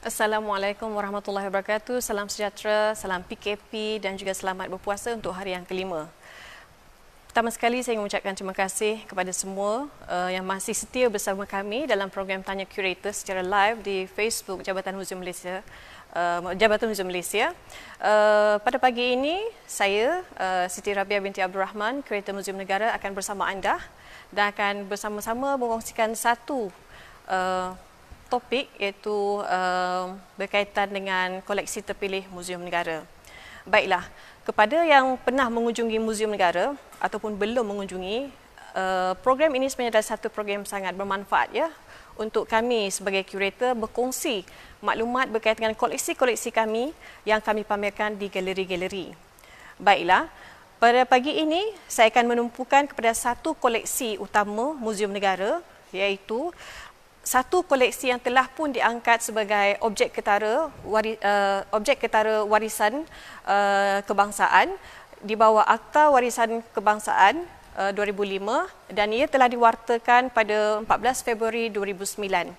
Assalamualaikum warahmatullahi wabarakatuh. Salam sejahtera, salam PKP dan juga selamat berpuasa untuk hari yang kelima. Pertama sekali saya mengucapkan terima kasih kepada semua yang masih setia bersama kami dalam program Tanya Curator secara live di Facebook Jabatan Muzium Malaysia. Pada pagi ini, saya, Siti Rabiah binti Abdul Rahman, Kurator Muzium Negara akan bersama anda dan akan bersama-sama mengkongsikan satu topik iaitu berkaitan dengan koleksi terpilih Muzium Negara. Baiklah, kepada yang pernah mengunjungi Muzium Negara ataupun belum mengunjungi, program ini sebenarnya adalah satu program sangat bermanfaat ya untuk kami sebagai kurator berkongsi maklumat berkaitan dengan koleksi-koleksi kami yang kami pamerkan di galeri-galeri. Baiklah, pada pagi ini saya akan menumpukan kepada satu koleksi utama Muzium Negara, iaitu satu koleksi yang telah pun diangkat sebagai objek ketara warisan kebangsaan di bawah Akta Warisan Kebangsaan 2005 dan ia telah diwartakan pada 14 Februari 2009.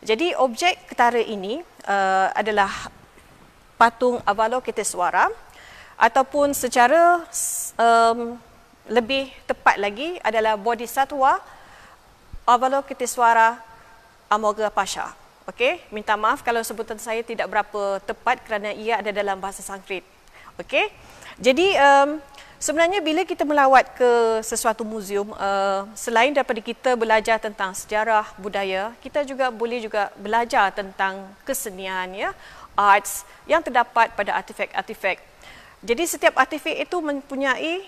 Jadi objek ketara ini adalah patung Avalokiteswara ataupun secara lebih tepat lagi adalah Bodhisattva Avalokiteswara Amoghapasha. Okey, minta maaf kalau sebutan saya tidak berapa tepat kerana ia ada dalam bahasa Sanskrit. Okey. Jadi sebenarnya bila kita melawat ke sesuatu muzium, selain daripada kita belajar tentang sejarah budaya, kita juga boleh belajar tentang kesenian ya, arts yang terdapat pada artifak-artifak. Jadi setiap artifak itu mempunyai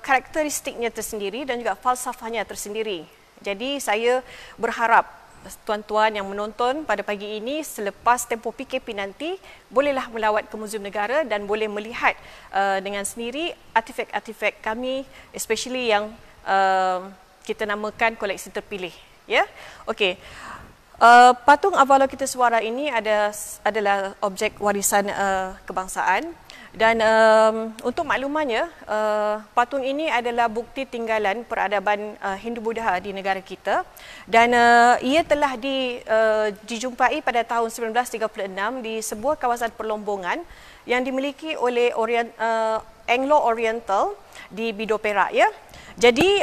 karakteristiknya tersendiri dan juga falsafahnya tersendiri. Jadi saya berharap tuan-tuan yang menonton pada pagi ini selepas tempoh PKP nanti bolehlah melawat ke Muzium Negara dan boleh melihat dengan sendiri artifak-artifak kami, especially yang kita namakan koleksi terpilih. Ya, okey. Patung Avalokiteswara ini adalah objek warisan kebangsaan. Dan untuk maklumannya, patung ini adalah bukti tinggalan peradaban Hindu-Buddha di negara kita dan ia telah dijumpai pada tahun 1936 di sebuah kawasan perlombongan yang dimiliki oleh Anglo-Oriental di Bido Perak. Ya. Jadi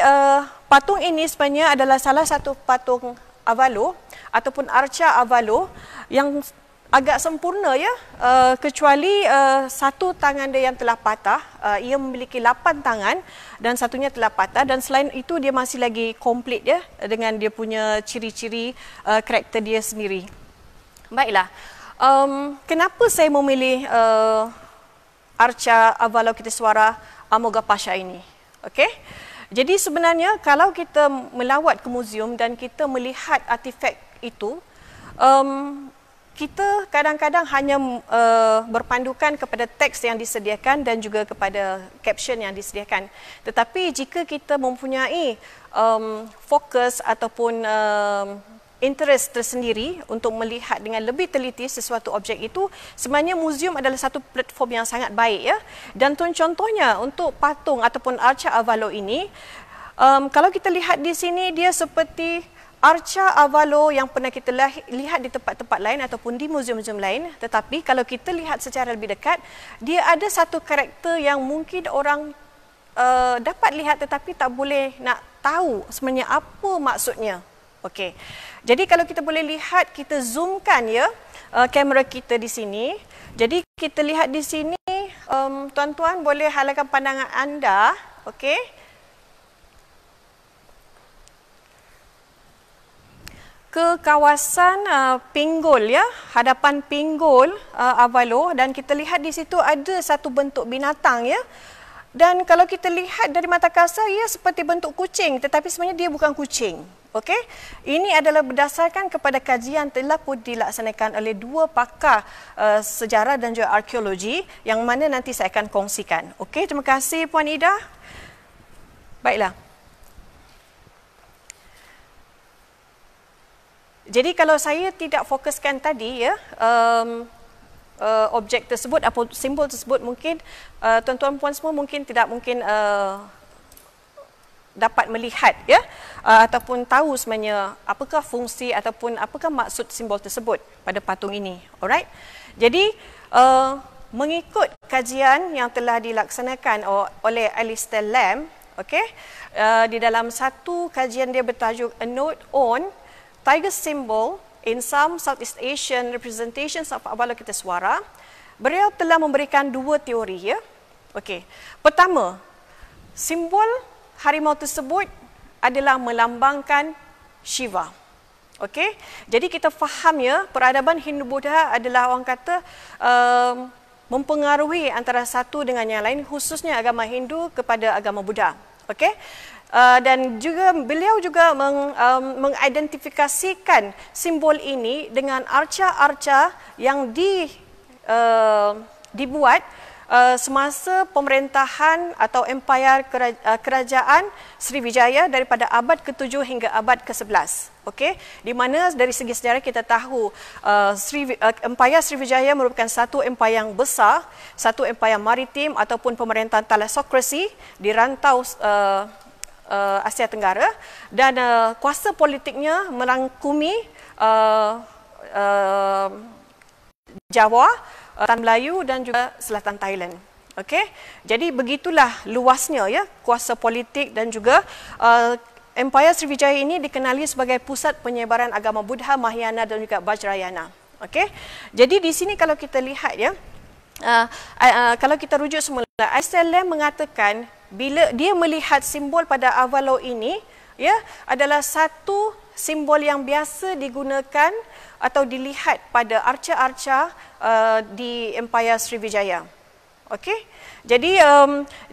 patung ini sebenarnya adalah salah satu patung Avalo ataupun arca Avalo yang agak sempurna ya, kecuali satu tangan dia yang telah patah. Ia memiliki 8 tangan dan satunya telah patah dan selain itu dia masih lagi komplit ya dengan dia punya ciri-ciri karakter dia sendiri. Baiklah, kenapa saya memilih arca Avalokiteswara Amoghapasha ini? Okey. Jadi sebenarnya kalau kita melawat ke muzium dan kita melihat artifak itu, kita kadang-kadang hanya berpandukan kepada teks yang disediakan dan juga kepada caption yang disediakan. Tetapi jika kita mempunyai fokus ataupun interest tersendiri untuk melihat dengan lebih teliti sesuatu objek itu, sebenarnya muzium adalah satu platform yang sangat baik ya. Dan contohnya untuk patung ataupun arca Avalo ini, kalau kita lihat di sini dia seperti arca Avalo yang pernah kita lihat di tempat-tempat lain ataupun di muzium-muzium lain, tetapi kalau kita lihat secara lebih dekat, dia ada satu karakter yang mungkin orang dapat lihat tetapi tak boleh nak tahu sebenarnya apa maksudnya. Okey. Jadi kalau kita boleh lihat, kita zoomkan ya kamera kita di sini. Jadi kita lihat di sini, tuan-tuan boleh halakan pandangan anda, okey? Ke kawasan pinggul ya, hadapan pinggul Avalo, dan kita lihat di situ ada satu bentuk binatang ya. Dan kalau kita lihat dari mata kasar, ia seperti bentuk kucing, tetapi sebenarnya dia bukan kucing. Okey, ini adalah berdasarkan kepada kajian telah pun dilaksanakan oleh dua pakar sejarah dan juga arkeologi yang mana nanti saya akan kongsikan. Okey, terima kasih Puan Ida. Baiklah. Jadi kalau saya tidak fokuskan tadi ya, objek tersebut atau simbol tersebut, mungkin tuan-tuan puan semua mungkin tidak dapat melihat ya ataupun tahu sebenarnya apakah fungsi ataupun apakah maksud simbol tersebut pada patung ini. Alright. Jadi mengikut kajian yang telah dilaksanakan oleh Alistair Lamb, okey, di dalam satu kajian dia bertajuk A Note on Tiger Symbol in Some Southeast Asian Representations of Avalokitesvara, beliau telah memberikan dua teori ya. Okey. Pertama, simbol harimau tersebut adalah melambangkan Shiva. Okey. Jadi kita faham ya, peradaban Hindu-Buddha adalah orang kata mempengaruhi antara satu dengan yang lain, khususnya agama Hindu kepada agama Buddha. Okey. Dan juga beliau juga mengidentifikasikan simbol ini dengan arca-arca yang dibuat semasa pemerintahan atau empayar kerajaan Sriwijaya daripada abad ke-7 hingga abad ke-11. Okey, di mana dari segi sejarah kita tahu empayar Sriwijaya merupakan satu empayar yang besar, satu empayar maritim ataupun pemerintahan thalassocracy di rantau Asia Tenggara, dan kuasa politiknya merangkumi Jawa, Tan Melayu dan juga selatan Thailand. Okey. Jadi begitulah luasnya ya kuasa politik, dan juga Empayar Sriwijaya ini dikenali sebagai pusat penyebaran agama Buddha, Mahayana dan juga Vajrayana. Okey. Jadi di sini kalau kita lihat ya, kalau kita rujuk semula, Alistair Lamb mengatakan bila dia melihat simbol pada Avalo ini ya adalah satu simbol yang biasa digunakan atau dilihat pada arca-arca di Empayar Sriwijaya. Okey. Jadi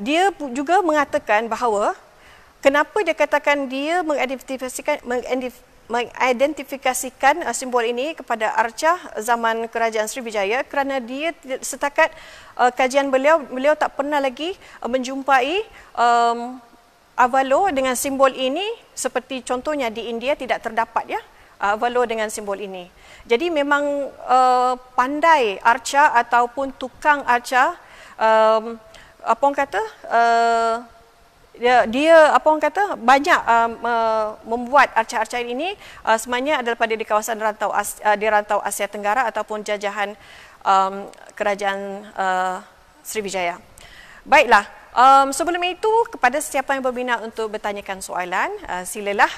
dia juga mengatakan bahawa kenapa dia katakan dia mengidentifikasikan simbol ini kepada arca zaman kerajaan Sriwijaya, kerana dia setakat kajian beliau tak pernah lagi menjumpai Avalo dengan simbol ini, seperti contohnya di India tidak terdapat ya Avalo dengan simbol ini. Jadi memang pandai arca ataupun tukang arca, apa orang kata, dia apa orang kata banyak membuat arca-arca ini sebenarnya adalah pada di kawasan di rantau Asia Tenggara ataupun jajahan kerajaan Sriwijaya. Baiklah, sebelum itu kepada sesiapa yang berminat untuk bertanyakan soalan, silalah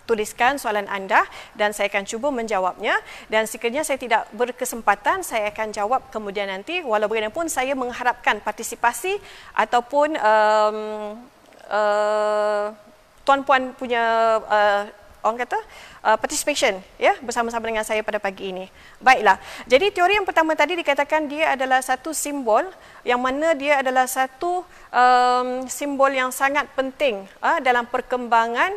tuliskan soalan anda dan saya akan cuba menjawabnya, dan sekiranya saya tidak berkesempatan saya akan jawab kemudian nanti. Walau bagaimanapun saya mengharapkan partisipasi ataupun tuan-puan punya orang kata participation ya bersama-sama dengan saya pada pagi ini. Baiklah. Jadi teori yang pertama tadi dikatakan dia adalah satu simbol yang mana dia adalah satu simbol yang sangat penting dalam perkembangan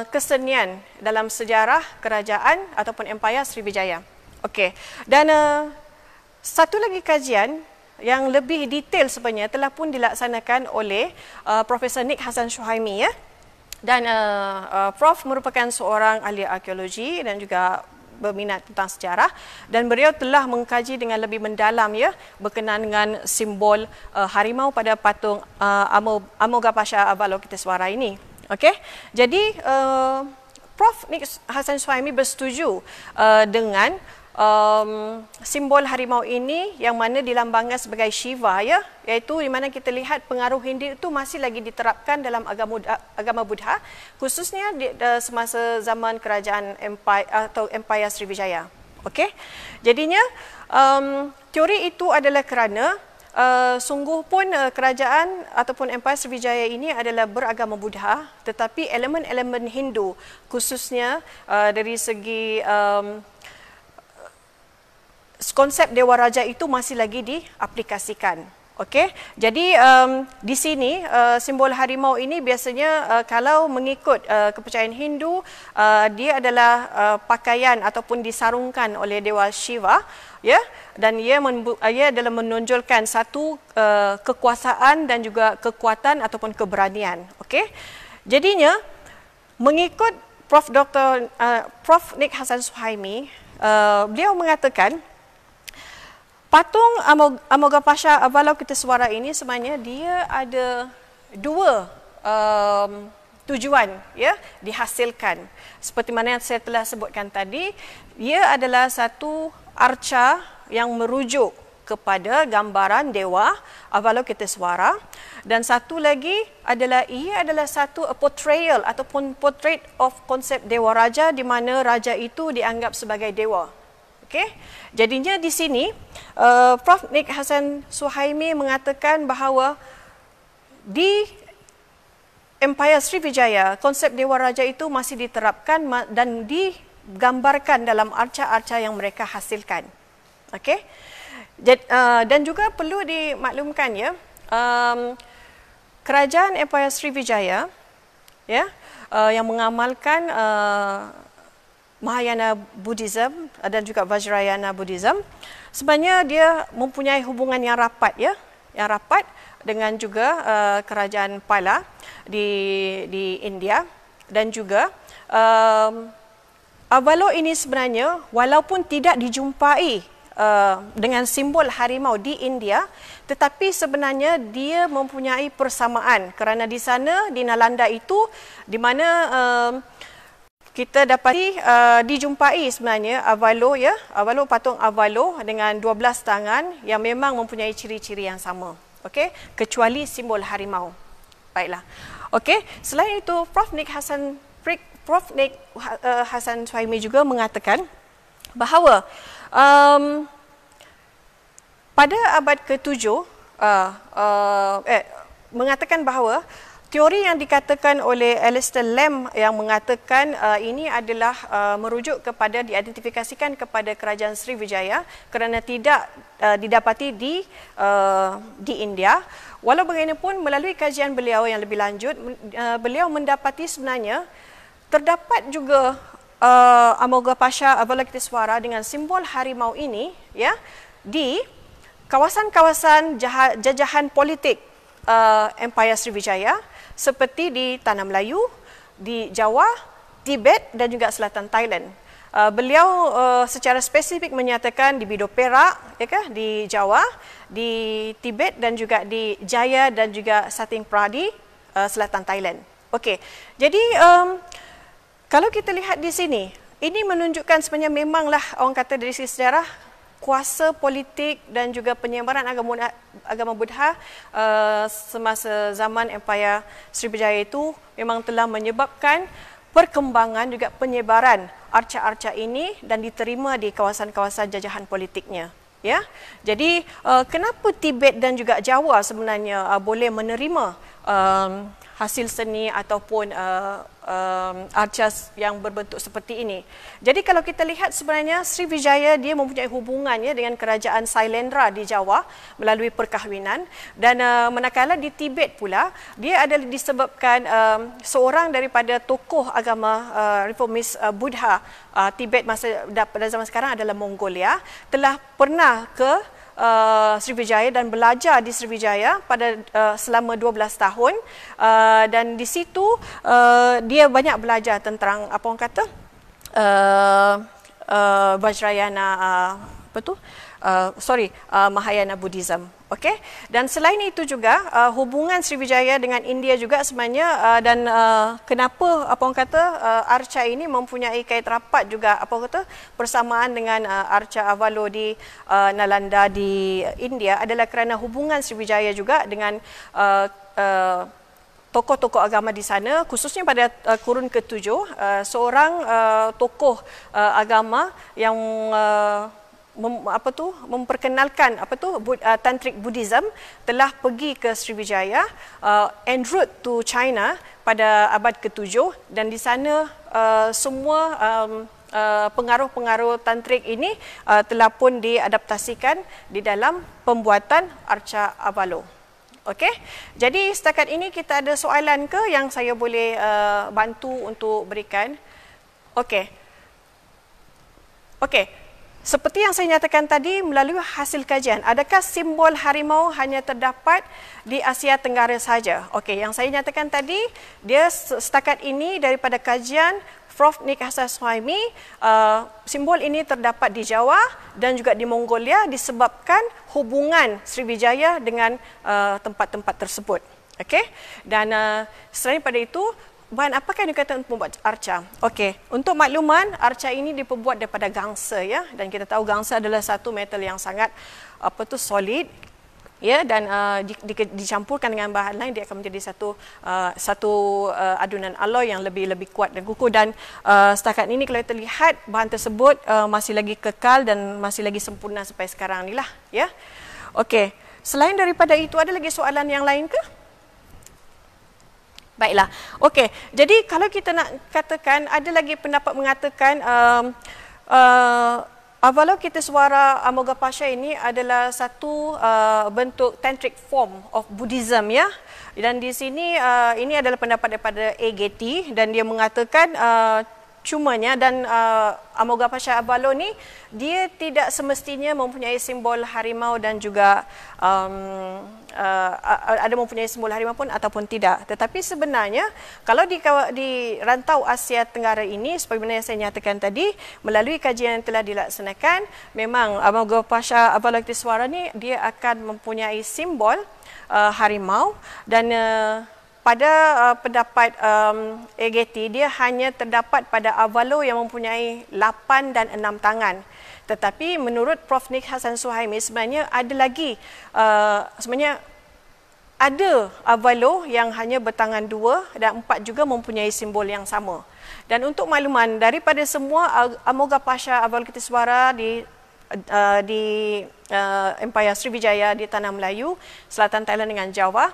kesenian dalam sejarah kerajaan ataupun Empayar Sriwijaya. Okey. Dan satu lagi kajian yang lebih detail sebenarnya telah pun dilaksanakan oleh Profesor Nick Hassan Suhaimi ya. Dan Prof merupakan seorang ahli arkeologi dan juga berminat tentang sejarah, dan beliau telah mengkaji dengan lebih mendalam ya berkenaan dengan simbol harimau pada patung Amogapasha Avalokitesvara ini. Okey, jadi Prof Nick Hassan Suhaimi bersetuju dengan simbol harimau ini yang mana dilambangkan sebagai Shiva ya, iaitu di mana kita lihat pengaruh Hindu itu masih lagi diterapkan dalam agama Buddha, khususnya semasa zaman kerajaan Empayar Sriwijaya. Okey, jadinya teori itu adalah kerana sungguh pun kerajaan ataupun Empayar Sriwijaya ini adalah beragama Buddha, tetapi elemen-elemen Hindu khususnya dari segi konsep Dewa Raja itu masih lagi diaplikasikan. Okey, jadi di sini simbol harimau ini biasanya kalau mengikut kepercayaan Hindu dia adalah pakaian ataupun disarungkan oleh Dewa Shiva ya, dan ia adalah menonjolkan satu kekuasaan dan juga kekuatan ataupun keberanian. Okey, jadinya mengikut Prof Nick Hassan Suhaimi, beliau mengatakan patung Amogapasha Avalokitesvara ini sebenarnya dia ada dua tujuan ya dihasilkan. Seperti mana yang saya telah sebutkan tadi, ia adalah satu arca yang merujuk kepada gambaran dewa Avalokitesvara, dan satu lagi adalah ia adalah satu portrayal ataupun portrait of konsep dewa raja, di mana raja itu dianggap sebagai dewa. Okey, jadinya di sini Prof. Nik Hassan Suhaimi mengatakan bahawa di Empire Sriwijaya konsep dewa raja itu masih diterapkan dan digambarkan dalam arca-arca yang mereka hasilkan. Okey. Dan juga perlu dimaklumkan ya, kerajaan Empire Sriwijaya ya, yang mengamalkan Mahayana Buddhism dan juga Vajrayana Buddhism, sebenarnya dia mempunyai hubungan yang rapat ya, yang rapat dengan juga kerajaan Pala di India, dan juga Avalo ini sebenarnya walaupun tidak dijumpai dengan simbol harimau di India, tetapi sebenarnya dia mempunyai persamaan, kerana di sana di Nalanda itu di mana kita dapati dijumpai sebenarnya Avalo ya, Avalo, patung Avalo dengan 12 tangan yang memang mempunyai ciri-ciri yang sama. Okey, kecuali simbol harimau. Baiklah. Okey, selain itu Prof. Nik Hassan Suhaimi juga mengatakan bahawa pada abad ke-7 mengatakan bahawa teori yang dikatakan oleh Alistair Lamb yang mengatakan ini adalah merujuk kepada, diidentifikasikan kepada kerajaan Sriwijaya kerana tidak didapati di India. Walau bagaimanapun, melalui kajian beliau yang lebih lanjut, beliau mendapati sebenarnya terdapat juga Amoghapasha Avalokitesvara dengan simbol harimau ini ya di kawasan-kawasan jajahan politik Empire Sriwijaya, seperti di Tanah Melayu, di Jawa, Tibet dan juga selatan Thailand. Beliau secara spesifik menyatakan di Bido Perak, ya kah, di Jawa, di Tibet dan juga di Jaya dan juga Sating Pradi, selatan Thailand. Okey. Jadi kalau kita lihat di sini, ini menunjukkan sebenarnya memanglah orang kata dari sisi sejarah, kuasa politik dan juga penyebaran agama Buddha semasa zaman Empire Sriwijaya itu memang telah menyebabkan perkembangan juga penyebaran arca-arca ini dan diterima di kawasan-kawasan jajahan politiknya. Ya, jadi kenapa Tibet dan juga Jawa sebenarnya boleh menerima hasil seni ataupun arca yang berbentuk seperti ini. Jadi kalau kita lihat sebenarnya Sriwijaya dia mempunyai hubungan ya dengan kerajaan Sailendra di Jawa melalui perkahwinan, dan manakala di Tibet pula dia adalah disebabkan seorang daripada tokoh agama reformis Buddha Tibet pada zaman sekarang adalah Mongolia, telah pernah ke Sriwijaya dan belajar di Sriwijaya pada selama 12 tahun, dan di situ dia banyak belajar tentang apa orang kata Vajrayana Mahayana Buddhism. Okey, dan selain itu juga hubungan Sriwijaya dengan India juga sebenarnya, dan kenapa apa orang kata arca ini mempunyai kait rapat juga apa orang kata persamaan dengan arca Avalo di Nalanda di India adalah kerana hubungan Sriwijaya juga dengan tokoh-tokoh agama di sana, khususnya pada kurun ke-7, seorang tokoh agama yang memperkenalkan Tantric Buddhism telah pergi ke Sriwijaya en route to China pada abad ke-7, dan di sana semua pengaruh-pengaruh tantrik ini telah pun diadaptasikan di dalam pembuatan arca Avalo. Okey, jadi setakat ini kita ada soalan ke yang saya boleh bantu untuk berikan? Okey. Seperti yang saya nyatakan tadi melalui hasil kajian, adakah simbol harimau hanya terdapat di Asia Tenggara saja? Okey, yang saya nyatakan tadi, dia setakat ini daripada kajian Prof. Nik Hassan Suhaimi, simbol ini terdapat di Jawa dan juga di Mongolia disebabkan hubungan Sriwijaya dengan tempat-tempat tersebut. Okey. Dan selain pada itu, bahan apakah yang dikatakan untuk membuat arca? Okey, untuk makluman, arca ini diperbuat daripada gangsa ya, dan kita tahu gangsa adalah satu metal yang sangat solid ya, dan dicampurkan dengan bahan lain dia akan menjadi satu adunan alloy yang lebih kuat dan kukuh, dan setakat ini kalau kita lihat bahan tersebut masih lagi kekal dan masih lagi sempurna sampai sekarang ni lah ya. Okey, selain daripada itu ada lagi soalan yang lain ke? Baiklah. Okey, jadi kalau kita nak katakan, ada lagi pendapat mengatakan Avalokitesvara Amoghapasha ini adalah satu bentuk tantric form of Buddhism ya. Dan di sini ini adalah pendapat daripada A. Getty, dan dia mengatakan cumanya dan Amoghapasha Avalo ni dia tidak semestinya mempunyai simbol harimau dan juga ada mempunyai simbol harimau pun ataupun tidak. Tetapi sebenarnya kalau di rantau Asia Tenggara ini, sebagaimana yang saya nyatakan tadi, melalui kajian yang telah dilaksanakan, memang Amoghapasha Avalokitesvara ni dia akan mempunyai simbol harimau, dan pada pendapat Getty, dia hanya terdapat pada Avalo yang mempunyai 8 dan 6 tangan. Tetapi menurut Prof. Nick Hasan Suhaimi, sebenarnya ada lagi, sebenarnya ada Avalo yang hanya bertangan 2 dan 4 juga mempunyai simbol yang sama. Dan untuk makluman, daripada semua Amoghapasha Avalokitesvara di Empayar Sriwijaya di Tanah Melayu, Selatan Thailand dengan Jawa,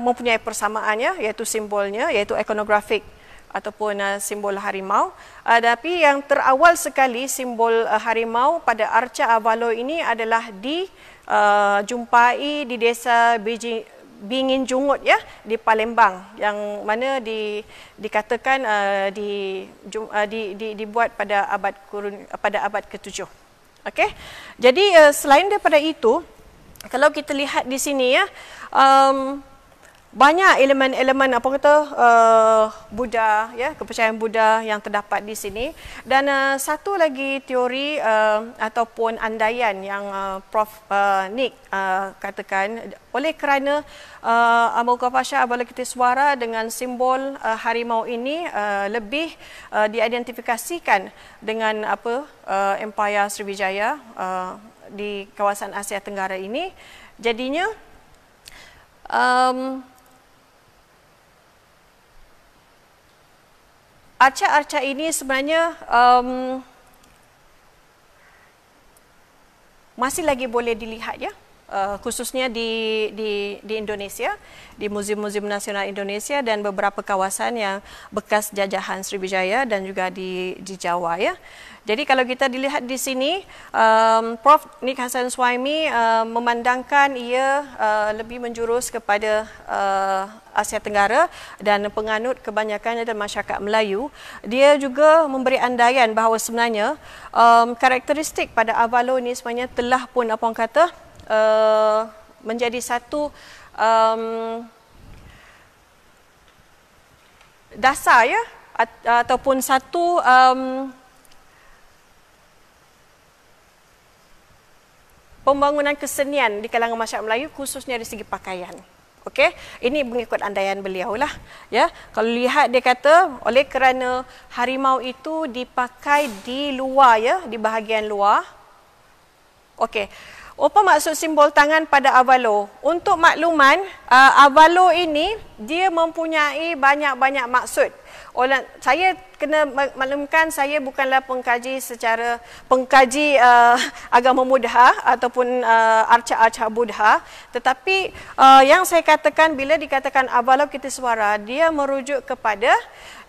mempunyai persamaannya, iaitu simbolnya, iaitu ikonografik ataupun simbol harimau. Tapi yang terawal sekali simbol harimau pada arca Avalo ini adalah dijumpai di desa Bingin Jungut ya, di Palembang, yang mana dikatakan dibuat pada abad ke-7. Okey. Jadi selain daripada itu, kalau kita lihat di sini ya, banyak elemen-elemen Buddha ya, kepercayaan Buddha yang terdapat di sini. Dan satu lagi teori ataupun andaian yang Prof Nick katakan, oleh kerana Amoghapasha Avalokitesvara dengan simbol harimau ini lebih diidentifikasikan dengan Empayar Sriwijaya di kawasan Asia Tenggara ini, jadinya arca-arca ini sebenarnya masih lagi boleh dilihat ya, khususnya di Indonesia, di Muzium-Muzium Nasional Indonesia dan beberapa kawasan yang bekas jajahan Sriwijaya dan juga di Jawa ya. Jadi kalau kita dilihat di sini, Prof. Nick Hasan Suhaimi memandangkan ia lebih menjurus kepada Asia Tenggara dan penganut kebanyakannya adalah masyarakat Melayu. Dia juga memberi andaian bahawa sebenarnya karakteristik pada Avalo ini sebenarnya telah pun menjadi satu dasar ya, ataupun satu pembangunan kesenian di kalangan masyarakat Melayu, khususnya dari segi pakaian. Okey, ini mengikut andaian beliau lah ya. Kalau lihat, dia kata oleh kerana harimau itu dipakai di luar ya, di bahagian luar. Okey. Apa maksud simbol tangan pada Avalo? Untuk makluman, Avalo ini dia mempunyai banyak-banyak maksud. Saya kena maklumkan, saya bukanlah pengkaji agama Buddha ataupun arca-arca Buddha, tetapi yang saya katakan, bila dikatakan Avalokitesvara, dia merujuk kepada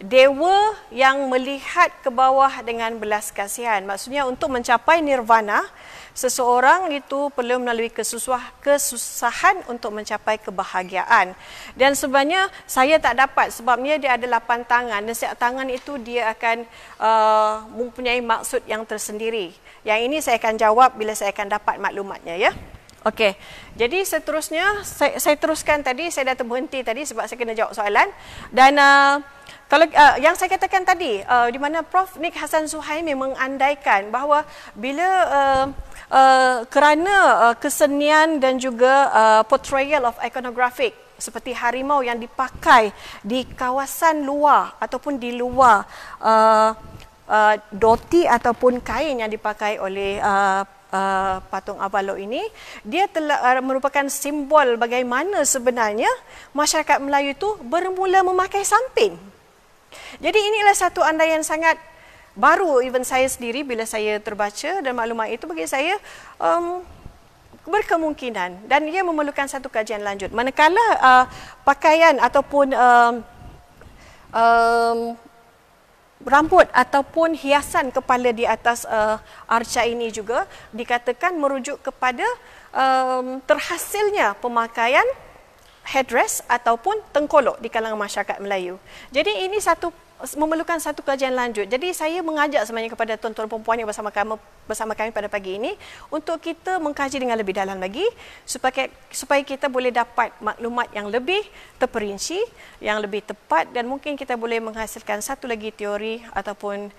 dewa yang melihat ke bawah dengan belas kasihan. Maksudnya untuk mencapai nirvana, seseorang itu perlu melalui kesusahan untuk mencapai kebahagiaan. Dan sebenarnya saya tak dapat, sebabnya dia ada 8 tangan dan setiap tangan itu dia akan mempunyai maksud yang tersendiri. Yang ini saya akan jawab bila saya akan dapat maklumatnya ya. Okey. Jadi seterusnya saya teruskan tadi, saya dah terhenti tadi sebab saya kena jawab soalan. Dan kalau yang saya katakan tadi, di mana Prof. Nick Hasan Suhaimi mengandaikan bahawa bila kerana kesenian dan juga portrayal of iconographic seperti harimau yang dipakai di kawasan luar ataupun di luar doti ataupun kain yang dipakai oleh patung Avalok ini, dia telah merupakan simbol bagaimana sebenarnya masyarakat Melayu itu bermula memakai samping. Jadi inilah satu andaian sangat baru, even saya sendiri bila saya terbaca, dan maklumat itu bagi saya berkemungkinan dan ia memerlukan satu kajian lanjut. Manakala pakaian ataupun rambut ataupun hiasan kepala di atas arca ini juga dikatakan merujuk kepada terhasilnya pemakaian headdress ataupun tengkolok di kalangan masyarakat Melayu. Jadi ini memerlukan satu kajian lanjut. Jadi saya mengajak sebenarnya kepada tuan-tuan dan puan yang bersama kami pada pagi ini untuk kita mengkaji dengan lebih dalam lagi supaya kita boleh dapat maklumat yang lebih terperinci, yang lebih tepat, dan mungkin kita boleh menghasilkan satu lagi teori ataupun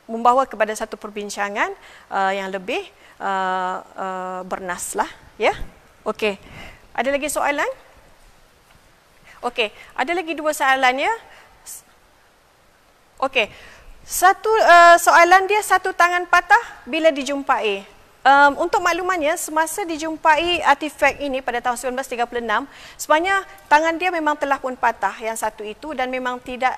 membawa kepada satu perbincangan yang lebih bernas lah, ya. Okey. Ada lagi soalan? Okey, ada lagi dua soalan, ya. Okey. Satu soalan dia, satu tangan patah bila dijumpai. Untuk maklumannya, semasa dijumpai artifak ini pada tahun 1936, sebenarnya tangan dia memang telah pun patah yang satu itu dan memang tidak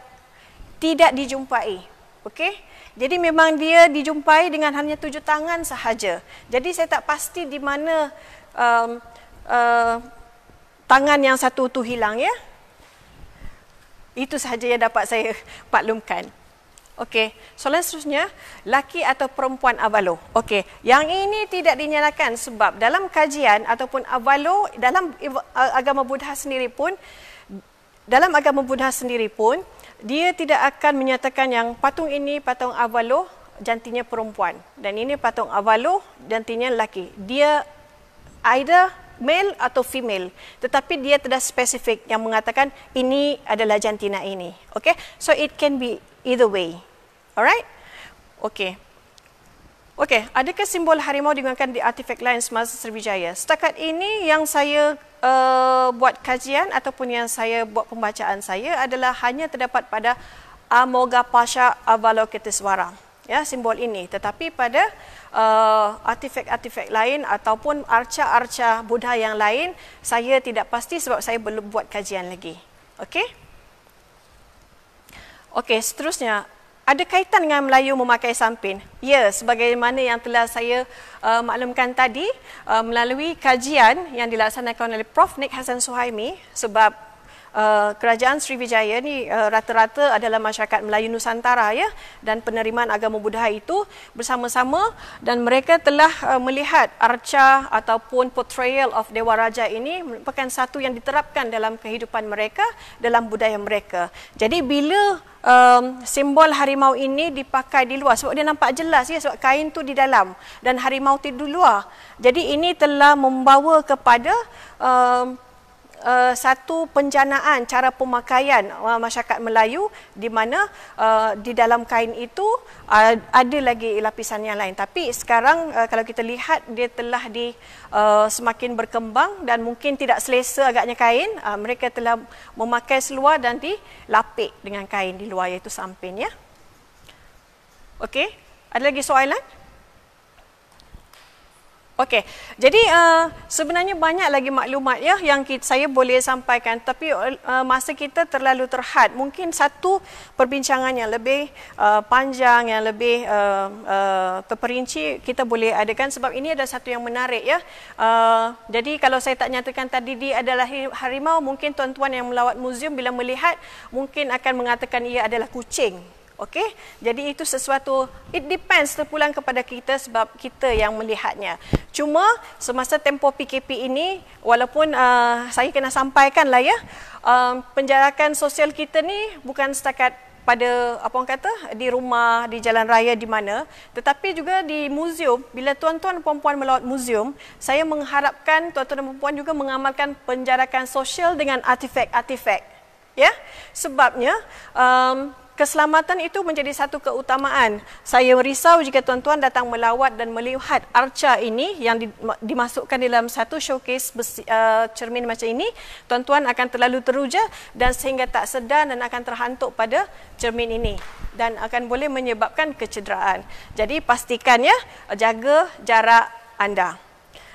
dijumpai. Okey? Jadi memang dia dijumpai dengan hanya 7 tangan sahaja. Jadi saya tak pasti di mana tangan yang satu itu hilang, ya. Itu sahaja yang dapat saya maklumkan. Okey, soalan seterusnya, laki atau perempuan Avalok. Okey, yang ini tidak dinyatakan sebab dalam kajian ataupun Avalok dalam agama Buddha sendiri pun, dia tidak akan menyatakan yang patung ini patung Avalok jantinya perempuan dan ini patung Avalok jantinya lelaki. Dia either male atau female, tetapi dia tidak spesifik yang mengatakan ini adalah jantina ini. Okay, so it can be either way. Alright? Okay. Okay, adakah simbol harimau digunakan di artifak lain semasa Sriwijaya? Setakat ini yang saya buat kajian ataupun yang saya buat pembacaan saya adalah hanya terdapat pada Amogapasha Avalokitesvara. Ya, simbol ini, tetapi pada artifak-artifak lain ataupun arca-arca Buddha yang lain saya tidak pasti sebab saya belum buat kajian lagi. Okey? Okey, seterusnya, ada kaitan dengan Melayu memakai sampin? Ya, sebagaimana yang telah saya maklumkan tadi melalui kajian yang dilaksanakan oleh Prof. Nik Hassan Suhaimi, sebab kerajaan Sriwijaya ni rata-rata adalah masyarakat Melayu Nusantara, ya, dan penerimaan agama Buddha itu bersama-sama, dan mereka telah melihat arca ataupun portrayal of Dewa Raja ini merupakan satu yang diterapkan dalam kehidupan mereka, dalam budaya mereka. Jadi bila simbol harimau ini dipakai di luar, sebab dia nampak jelas, ya, sebab kain tu di dalam dan harimau tu di luar. Jadi ini telah membawa kepada satu penjanaan cara pemakaian masyarakat Melayu di mana di dalam kain itu ada lagi lapisan yang lain. Tapi sekarang kalau kita lihat dia telah semakin berkembang dan mungkin tidak selesa agaknya kain, mereka telah memakai seluar dan dilapik dengan kain di luar iaitu sampin, ya. Okey, ada lagi soalan? Okey, jadi sebenarnya banyak lagi maklumat, ya, yang saya boleh sampaikan, tapi masa kita terlalu terhad. Mungkin satu perbincangan yang lebih panjang, yang lebih terperinci kita boleh adakan sebab ini adalah satu yang menarik, ya. Jadi kalau saya tak nyatakan tadi dia adalah harimau, mungkin tuan-tuan yang melawat muzium bila melihat mungkin akan mengatakan ia adalah kucing. Okey, jadi itu sesuatu, it depends, terpulang kepada kita sebab kita yang melihatnya. Cuma semasa tempoh PKP ini, walaupun saya kena sampaikan lah, ya, penjarakan sosial kita ni bukan setakat pada apa orang kata di rumah, di jalan raya, di mana, tetapi juga di muzium. Bila tuan-tuan dan puan-puan melawat muzium, saya mengharapkan tuan-tuan dan puan-puan juga mengamalkan penjarakan sosial dengan artifak-artifak, ya. Sebabnya keselamatan itu menjadi satu keutamaan. Saya risau jika tuan-tuan datang melawat dan melihat arca ini yang dimasukkan dalam satu showcase cermin macam ini, tuan-tuan akan terlalu teruja dan sehingga tak sedar dan akan terhantuk pada cermin ini dan akan boleh menyebabkan kecederaan. Jadi pastikan ya, jaga jarak anda.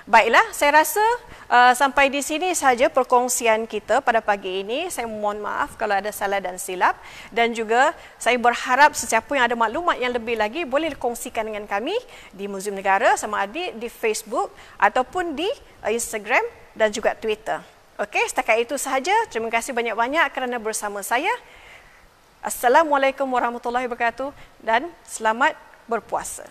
Baiklah, saya rasa sampai di sini sahaja perkongsian kita pada pagi ini. Saya mohon maaf kalau ada salah dan silap. Dan juga saya berharap sesiapa yang ada maklumat yang lebih lagi boleh kongsikan dengan kami di Muzium Negara sama adik di Facebook ataupun di Instagram dan juga Twitter. Okey, setakat itu sahaja. Terima kasih banyak-banyak kerana bersama saya. Assalamualaikum warahmatullahi wabarakatuh dan selamat berpuasa.